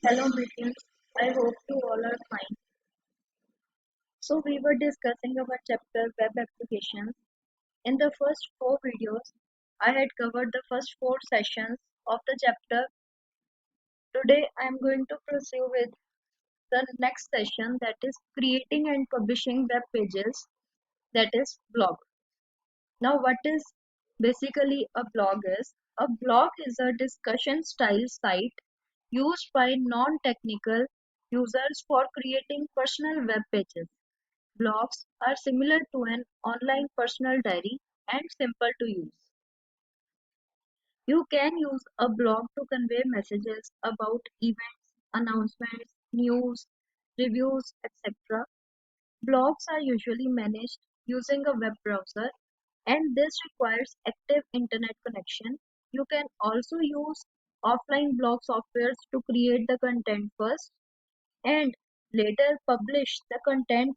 Hello, Mithun. I hope you all are fine. So, we were discussing our chapter web applications. In the first four videos, I had covered the first four sessions of the chapter. Today, I am going to proceed with the next session, that is creating and publishing web pages, that is blog. Now, what is basically a blog is? A blog is a discussion style site used by non-technical users for creating personal web pages. Blogs are similar to an online personal diary and simple to use. You can use a blog to convey messages about events, announcements, news, reviews, etc. Blogs are usually managed using a web browser, and this requires active internet connection. You can also use offline blog softwares to create the content first and later publish the content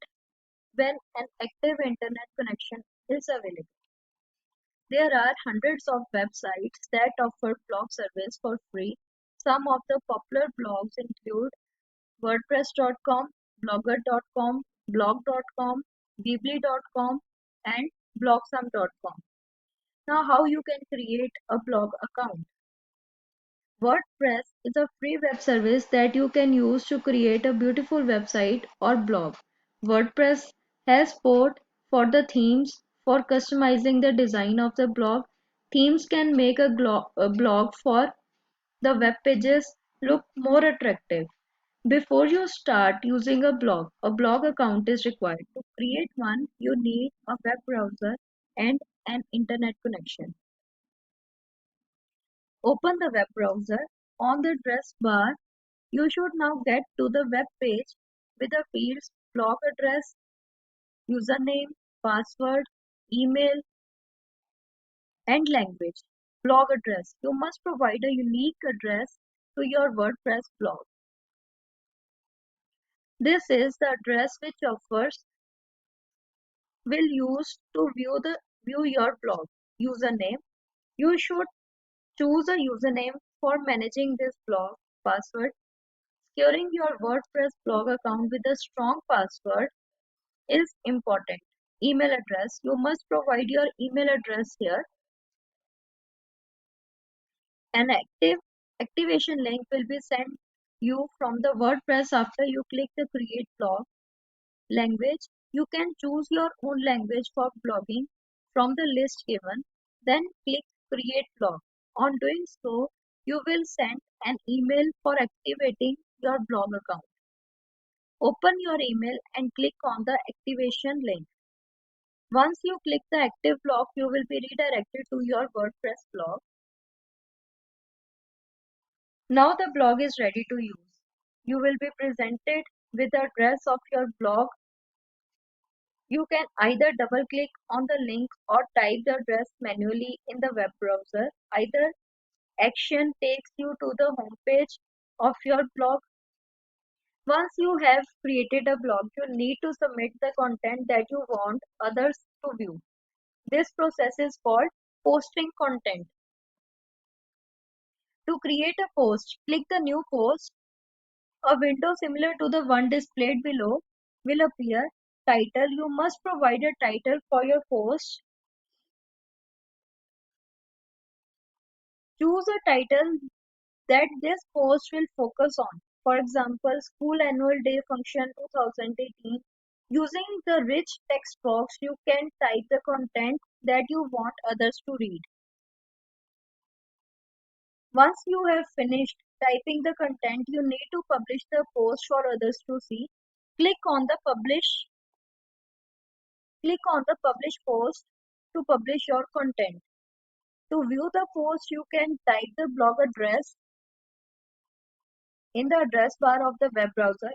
when an active internet connection is available. There are hundreds of websites that offer blog service for free. Some of the popular blogs include WordPress.com, Blogger.com, Blog.com, Weebly.com, and Blogsome.com. Now, how you can create a blog account? WordPress is a free web service that you can use to create a beautiful website or blog. WordPress has support for the themes for customizing the design of the blog. Themes can make a blog for the web pages look more attractive. Before you start using a blog account is required. To create one, you need a web browser and an internet connection. Open the web browser. On the address bar, you should now get to the web page with the fields blog address, username, password, email, and language. Blog address. You must provide a unique address to your WordPress blog. This is the address which offers will use to view your blog. Username. You should choose a username for managing this blog. Password. Securing your WordPress blog account with a strong password is important. Email address. You must provide your email address here. An activation link will be sent you from the WordPress after you click the create blog. Language. You can choose your own language for blogging from the list given. Then click create blog. On doing so, you will send an email for activating your blog account. Open your email and click on the activation link. Once you click the active blog, you will be redirected to your WordPress blog. Now the blog is ready to use. You will be presented with the address of your blog. You can either double click on the link or type the address manually in the web browser. Either action takes you to the home page of your blog. Once you have created a blog, you need to submit the content that you want others to view. This process is called posting content. To create a post, click the new post. A window similar to the one displayed below will appear. Title. You must provide a title for your post. Choose a title that this post will focus on. For example, School Annual Day Function 2018. Using the rich text box, you can type the content that you want others to read. Once you have finished typing the content, you need to publish the post for others to see. Click on the publish. Click on the publish post to publish your content. To view the post, you can type the blog address in the address bar of the web browser.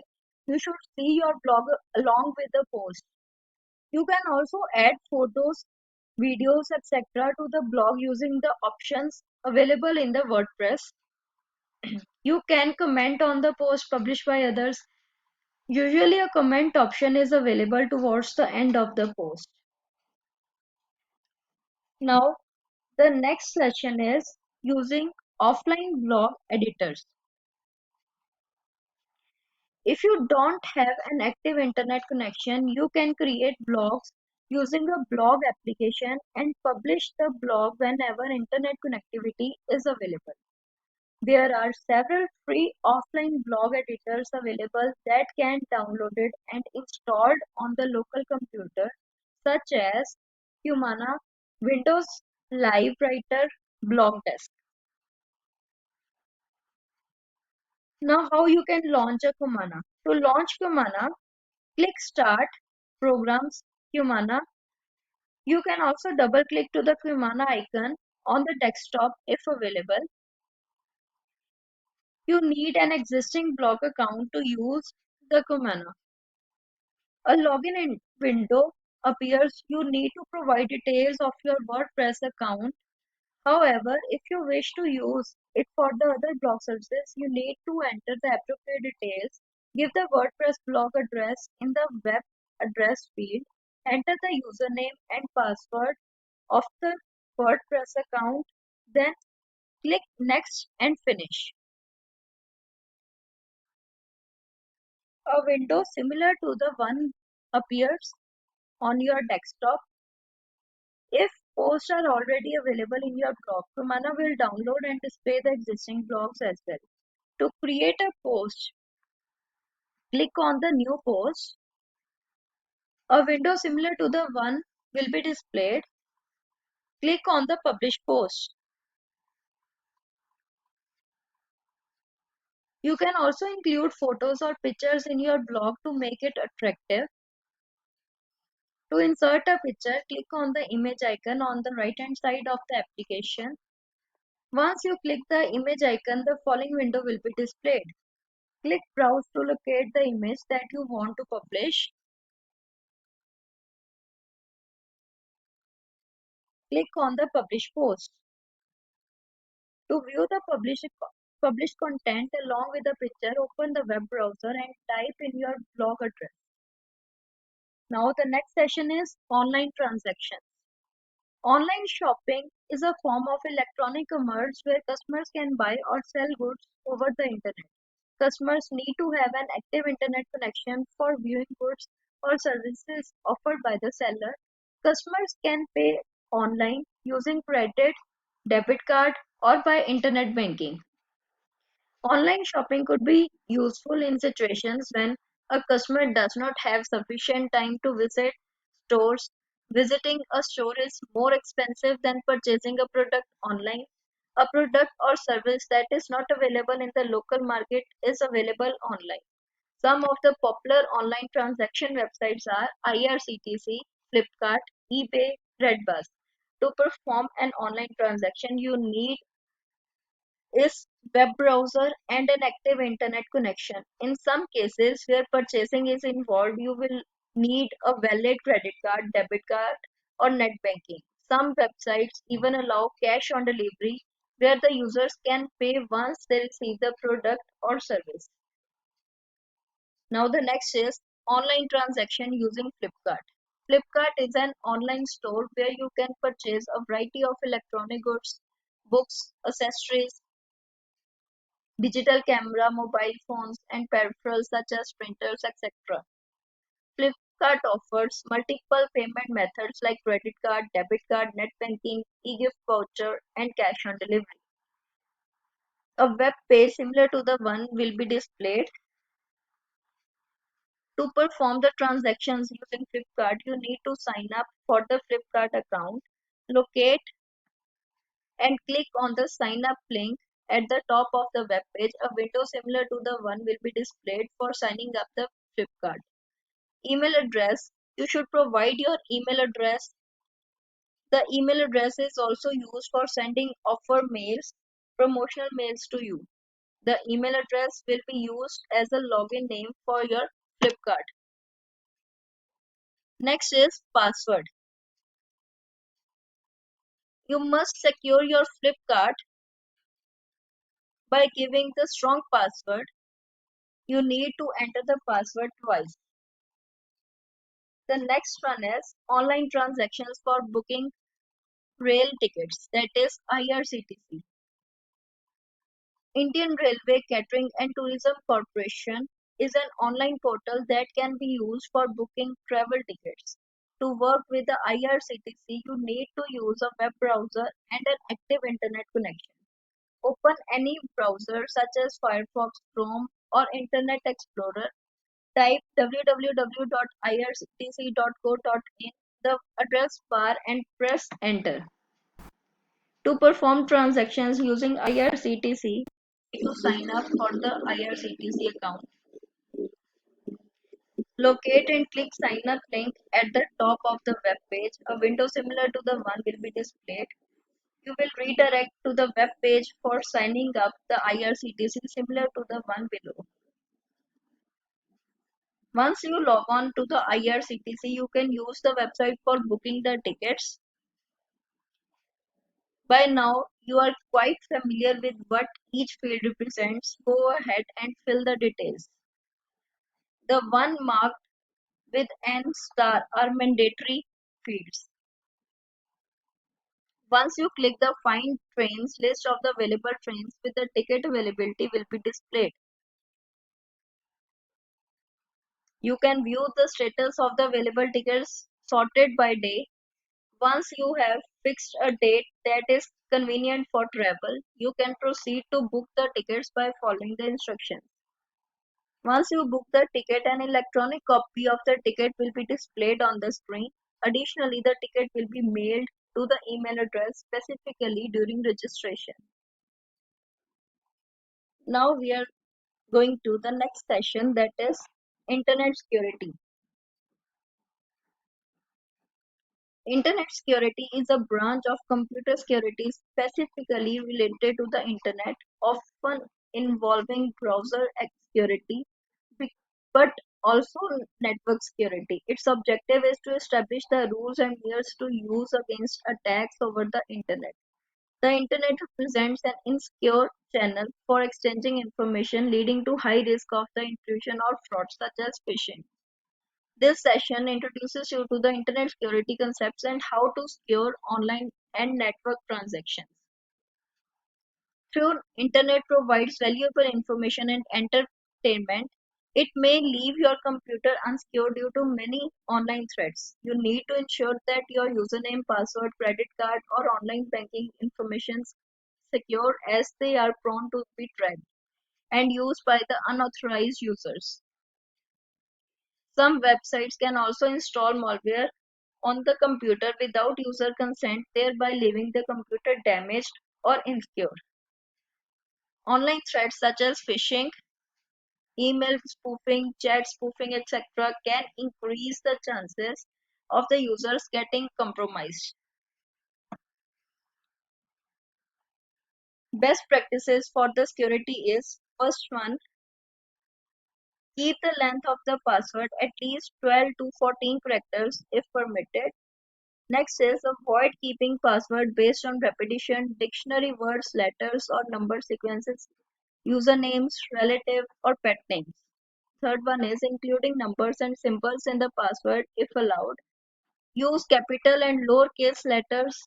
You should see your blog along with the post. You can also add photos, videos, etc. to the blog using the options available in the WordPress. You can comment on the post published by others. Usually a comment option is available towards the end of the post. Now, the next session is using offline blog editors. If you don't have an active internet connection, you can create blogs using a blog application and publish the blog whenever internet connectivity is available. There are several free offline blog editors available that can downloaded and installed on the local computer, such as Humana, Windows Live Writer, Blogdesk. Now, how you can launch a Humana? To launch Humana, click Start, Programs, Humana. You can also double click to the Humana icon on the desktop if available. You need an existing blog account to use the Humana. A login window appears. You need to provide details of your WordPress account. However, if you wish to use it for the other blog services, you need to enter the appropriate details. Give the WordPress blog address in the web address field. Enter the username and password of the WordPress account. Then click Next and Finish. A window similar to the one appears on your desktop. If posts are already available in your blog, Humana will download and display the existing blogs as well. To create a post, click on the new post. A window similar to the one will be displayed. Click on the publish post. You can also include photos or pictures in your blog to make it attractive. To insert a picture, click on the image icon on the right hand side of the application. Once you click the image icon, the following window will be displayed. Click Browse to locate the image that you want to publish. Click on the Publish Post. To view the published content along with the picture, open the web browser and type in your blog address. Now the next session is online transactions. Online shopping is a form of electronic commerce where customers can buy or sell goods over the internet. Customers need to have an active internet connection for viewing goods or services offered by the seller. Customers can pay online using credit, debit card, or by internet banking. Online shopping could be useful in situations when a customer does not have sufficient time to visit stores. Visiting a store is more expensive than purchasing a product online. A product or service that is not available in the local market is available online. Some of the popular online transaction websites are IRCTC, Flipkart, eBay, Redbus. To perform an online transaction, you need is web browser and an active internet connection. In some cases where purchasing is involved, you will need a valid credit card, debit card, or net banking. Some websites even allow cash on delivery where the users can pay once they receive the product or service. Now the next is online transaction using Flipkart. Flipkart is an online store where you can purchase a variety of electronic goods, books, accessories, digital camera, mobile phones, and peripherals such as printers, etc. Flipkart offers multiple payment methods like credit card, debit card, net banking, e-gift voucher, and cash on delivery. A web page similar to the one will be displayed. To perform the transactions using Flipkart, you need to sign up for the Flipkart account. Locate and click on the sign up link at the top of the web page. A window similar to the one will be displayed for signing up the Flipkart. Email address. You should provide your email address. The email address is also used for sending offer mails, promotional mails to you. The email address will be used as a login name for your Flipkart. Next is password. You must secure your Flipkart by giving the strong password. You need to enter the password twice. The next one is online transactions for booking rail tickets, that is IRCTC. Indian Railway Catering and Tourism Corporation is an online portal that can be used for booking travel tickets. To work with the IRCTC, you need to use a web browser and an active internet connection. Open any browser such as Firefox, Chrome, or Internet Explorer. Type www.irctc.co.in the address bar and press enter. To perform transactions using IRCTC, to sign up for the IRCTC account, locate and click sign up link at the top of the web page. A window similar to the one will be displayed. You will redirect to the web page for signing up the IRCTC similar to the one below. Once you log on to the IRCTC, you can use the website for booking the tickets. By now, you are quite familiar with what each field represents. Go ahead and fill the details. The one marked with N star are mandatory fields. Once you click the Find Trains, list of the available trains with the ticket availability will be displayed. You can view the status of the available tickets sorted by day. Once you have fixed a date that is convenient for travel, you can proceed to book the tickets by following the instructions. Once you book the ticket, an electronic copy of the ticket will be displayed on the screen. Additionally, the ticket will be mailed to the email address specifically during registration. Now we are going to the next session, that is Internet security. Internet security is a branch of computer security specifically related to the Internet, often involving browser security, but also network security. Its objective is to establish the rules and measures to use against attacks over the Internet. The Internet represents an insecure channel for exchanging information, leading to high risk of the intrusion or fraud such as phishing. This session introduces you to the Internet security concepts and how to secure online and network transactions. Through Internet provides valuable information and entertainment, it may leave your computer unsecured due to many online threats. You need to ensure that your username, password, credit card, or online banking information is secure, as they are prone to be tracked and used by the unauthorized users. Some websites can also install malware on the computer without user consent, thereby leaving the computer damaged or insecure. Online threats such as phishing, email spoofing, chat spoofing, etc., can increase the chances of the users getting compromised. Best practices for the security is: first one, keep the length of the password at least 12 to 14 characters if permitted. Next is avoid keeping password based on repetition, dictionary words, letters, or number sequences, usernames, relative, or pet names. Third one is including numbers and symbols in the password if allowed. Use capital and lowercase letters.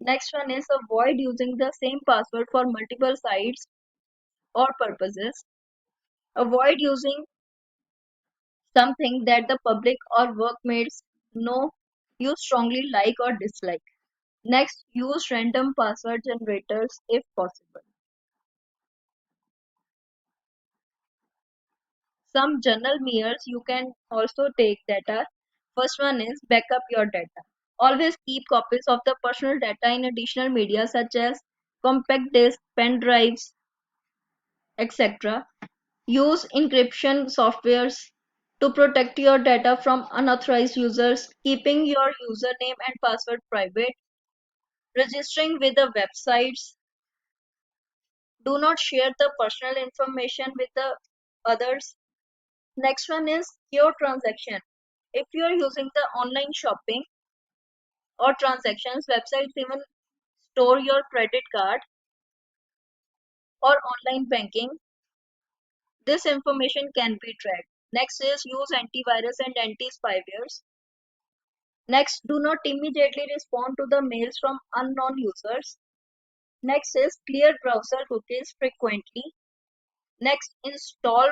Next one is avoid using the same password for multiple sites or purposes. Avoid using something that the public or workmates know you strongly like or dislike. Next, use random password generators if possible. Some general measures you can also take that are: first one is backup your data. Always keep copies of the personal data in additional media such as compact disc, pen drives, etc. Use encryption softwares to protect your data from unauthorized users, keeping your username and password private, registering with the websites. Do not share the personal information with the others. Next one is secure transaction. If you are using the online shopping or transactions, websites even store your credit card or online banking. This information can be tracked. Next is use antivirus and anti-spywares. Next, do not immediately respond to the mails from unknown users. Next is clear browser cookies frequently. Next, install